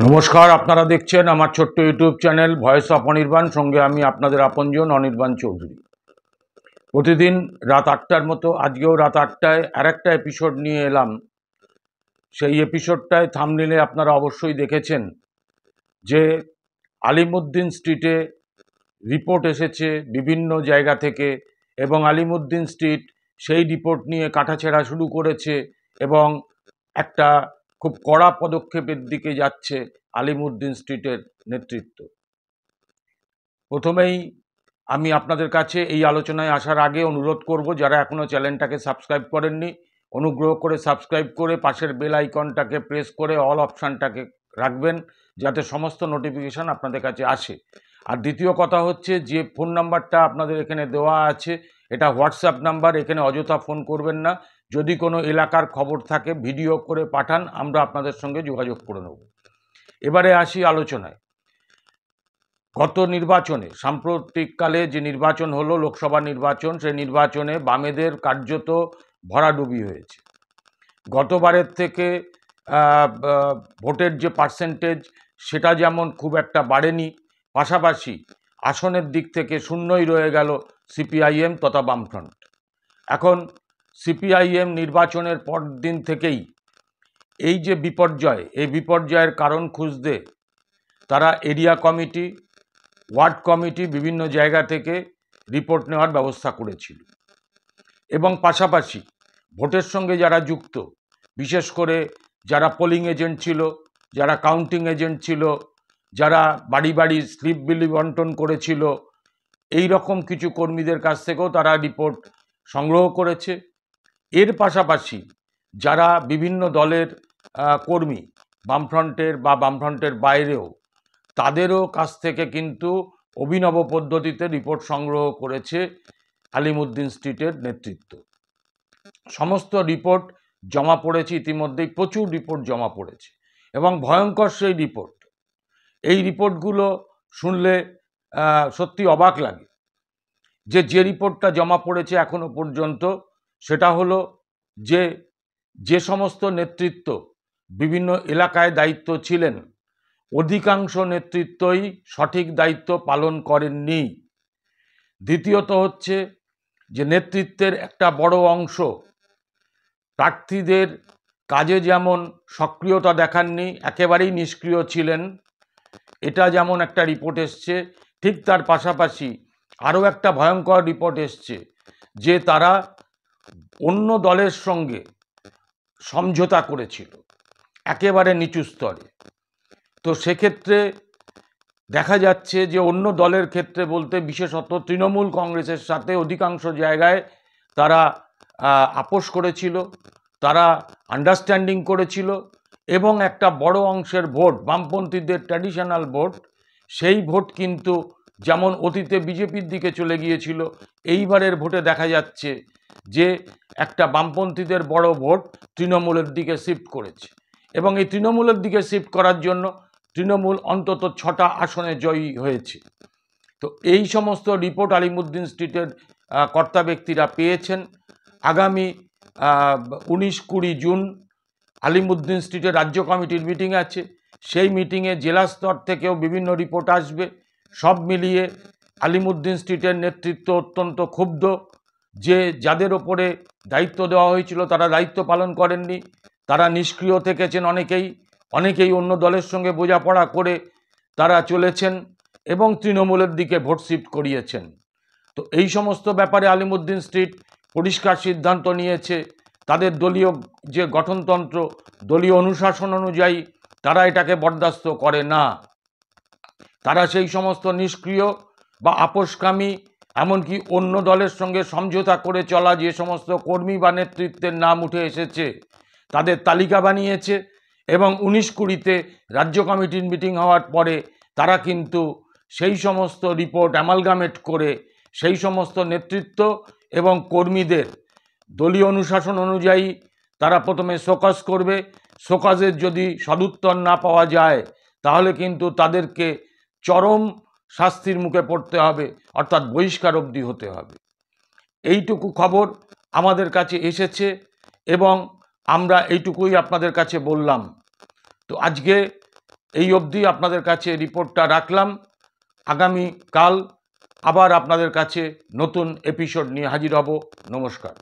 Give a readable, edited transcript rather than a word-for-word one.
নমস্কার, আপনারা দেখছেন আমার ছোট্ট YouTube channel voice of Anirban. সঙ্গে আমি আপনাদের আপনজন অনির্বাণ চৌধুরী। প্রতিদিন রাত 8টার মতো আজকেও রাত 8টায় আরেকটা এপিসোড নিয়ে এলাম। সেই এপিসোডটায় থাম্বনেইলে আপনারা অবশ্যই দেখেছেন যে আলিমুদ্দিন স্ট্রিটে রিপোর্ট এসেছে বিভিন্ন জায়গা থেকে, এবং আলিমুদ্দিন স্ট্রিট সেই রিপোর্ট নিয়ে কাটাছেঁড়া শুরু করেছে এবং একটা খুব কড়া পদক্ষেপের দিকে যাচ্ছে আলিমুদ্দিন স্ট্রিটের নেতৃত্ব। প্রথমেই আমি আপনাদের কাছে এই আলোচনায় আসার আগে অনুরোধ করব, যারা এখনও চ্যানেলটাকে সাবস্ক্রাইব করেননি অনুগ্রহ করে সাবস্ক্রাইব করে পাশের বেল আইকনটাকে প্রেস করে অল অপশানটাকে রাখবেন, যাতে সমস্ত নোটিফিকেশান আপনাদের কাছে আসে। আর দ্বিতীয় কথা হচ্ছে, যে ফোন নাম্বারটা আপনাদের এখানে দেওয়া আছে এটা হোয়াটসঅ্যাপ নাম্বার, এখানে অযথা ফোন করবেন না। যদি কোনো এলাকার খবর থাকে ভিডিও করে পাঠান, আমরা আপনাদের সঙ্গে যোগাযোগ করে নেব। এবারে আসি আলোচনায়। গত নির্বাচনে, সাম্প্রতিককালে যে নির্বাচন হলো লোকসভা নির্বাচন, সেই নির্বাচনে বামেদের কার্যত ভরাডুবি হয়েছে। গতবারের থেকে ভোটের যে পার্সেন্টেজ সেটা যেমন খুব একটা বাড়েনি, পাশাপাশি আসনের দিক থেকে শূন্যই রয়ে গেল সিপিআইএম তথা বামফ্রন্ট। এখন সিপিআইএম নির্বাচনের পর দিন থেকেই এই যে বিপর্যয়, এই বিপর্যয়ের কারণ খুঁজতে তারা এরিয়া কমিটি, ওয়ার্ড কমিটি বিভিন্ন জায়গা থেকে রিপোর্ট নেওয়ার ব্যবস্থা করেছিল, এবং পাশাপাশি ভোটের সঙ্গে যারা যুক্ত, বিশেষ করে যারা পোলিং এজেন্ট ছিল, যারা কাউন্টিং এজেন্ট ছিল, যারা বাড়ি বাড়ি স্লিপ বিলি বন্টন করেছিল, এই রকম কিছু কর্মীদের কাছ থেকেও তারা রিপোর্ট সংগ্রহ করেছে। এর পাশাপাশি যারা বিভিন্ন দলের কর্মী, বামফ্রন্টের বা বামফ্রন্টের বাইরেও, তাদেরও কাছ থেকে কিন্তু অভিনব পদ্ধতিতে রিপোর্ট সংগ্রহ করেছে আলিমুদ্দিন স্ট্রিটের নেতৃত্ব। সমস্ত রিপোর্ট জমা পড়েছে ইতিমধ্যেই, প্রচুর রিপোর্ট জমা পড়েছে এবং ভয়ঙ্কর সেই রিপোর্ট। এই রিপোর্টগুলো শুনলে সত্যি অবাক লাগে। যে রিপোর্টটা জমা পড়েছে এখনো পর্যন্ত, সেটা হলো যে সমস্ত নেতৃত্ব বিভিন্ন এলাকায় দায়িত্ব ছিলেন, অধিকাংশ নেতৃত্বই সঠিক দায়িত্ব পালন করেননি। দ্বিতীয়ত হচ্ছে যে নেতৃত্বের একটা বড় অংশ প্রার্থীদের কাজে যেমন সক্রিয়তা দেখাননি, একেবারেই নিষ্ক্রিয় ছিলেন, এটা যেমন একটা রিপোর্ট এসছে, ঠিক তার পাশাপাশি আরও একটা ভয়ঙ্কর রিপোর্ট এসছে যে তারা অন্য দলের সঙ্গে সমঝোতা করেছিল একেবারে নিচু স্তরে। তো সেক্ষেত্রে দেখা যাচ্ছে যে অন্য দলের ক্ষেত্রে বলতে বিশেষত তৃণমূল কংগ্রেসের সাথে অধিকাংশ জায়গায় তারা আপোষ করেছিল, তারা আন্ডারস্ট্যান্ডিং করেছিল, এবং একটা বড় অংশের ভোট, বামপন্থীদের ট্র্যাডিশনাল ভোট, সেই ভোট কিন্তু যেমন অতীতে বিজেপির দিকে চলে গিয়েছিল, এইবারের ভোটে দেখা যাচ্ছে যে একটা বামপন্থীদের বড় ভোট তৃণমূলের দিকে শিফট করেছে, এবং এই তৃণমূলের দিকে শিফট করার জন্য তৃণমূল অন্তত 6টা আসনে জয়ী হয়েছে। তো এই সমস্ত রিপোর্ট আলিমুদ্দিন স্ট্রিটের কর্তা ব্যক্তিরা পেয়েছেন। আগামী 19-20 জুন আলিমুদ্দিন স্ট্রিটের রাজ্য কমিটির মিটিং আছে। সেই মিটিংয়ে জেলা স্তর থেকেও বিভিন্ন রিপোর্ট আসবে। সব মিলিয়ে আলিমুদ্দিন স্ট্রিটের নেতৃত্ব অত্যন্ত ক্ষুব্ধ যে যাদের ওপরে দায়িত্ব দেওয়া হয়েছিল তারা দায়িত্ব পালন করেননি, তারা নিষ্ক্রিয় থেকেছেন, অনেকেই অন্য দলের সঙ্গে বোঝাপড়া করে তারা চলেছেন এবং তৃণমূলের দিকে ভোট শিফট করিয়েছেন। তো এই সমস্ত ব্যাপারে আলিমুদ্দিন স্ট্রিট পরিষ্কার সিদ্ধান্ত নিয়েছে, তাদের দলীয় যে গঠনতন্ত্র, দলীয় অনুশাসন অনুযায়ী তারা এটাকে বরদাস্ত করে না। তারা সেই সমস্ত নিষ্ক্রিয় বা আপোষকামী, এমনকি অন্য দলের সঙ্গে সমঝোতা করে চলা যে সমস্ত কর্মী বা নেতৃত্বের নাম উঠে এসেছে তাদের তালিকা বানিয়েছে, এবং 19-20-তে রাজ্য কমিটির মিটিং হওয়ার পরে তারা কিন্তু সেই সমস্ত রিপোর্ট অ্যামালগামেট করে সেই সমস্ত নেতৃত্ব এবং কর্মীদের দলীয় অনুশাসন অনুযায়ী তারা প্রথমে শোকজ করবে। শোকজের যদি সদুত্তর না পাওয়া যায় তাহলে কিন্তু তাদেরকে চরম শাস্তির মুখে পড়তে হবে, অর্থাৎ বহিষ্কার অবধি হতে হবে। এইটুকু খবর আমাদের কাছে এসেছে এবং আমরা এইটুকুই আপনাদের কাছে বললাম। তো আজকে এই অবধি আপনাদের কাছে রিপোর্টটা রাখলাম। আগামী কাল আবার আপনাদের কাছে নতুন এপিসোড নিয়ে হাজির হব। নমস্কার।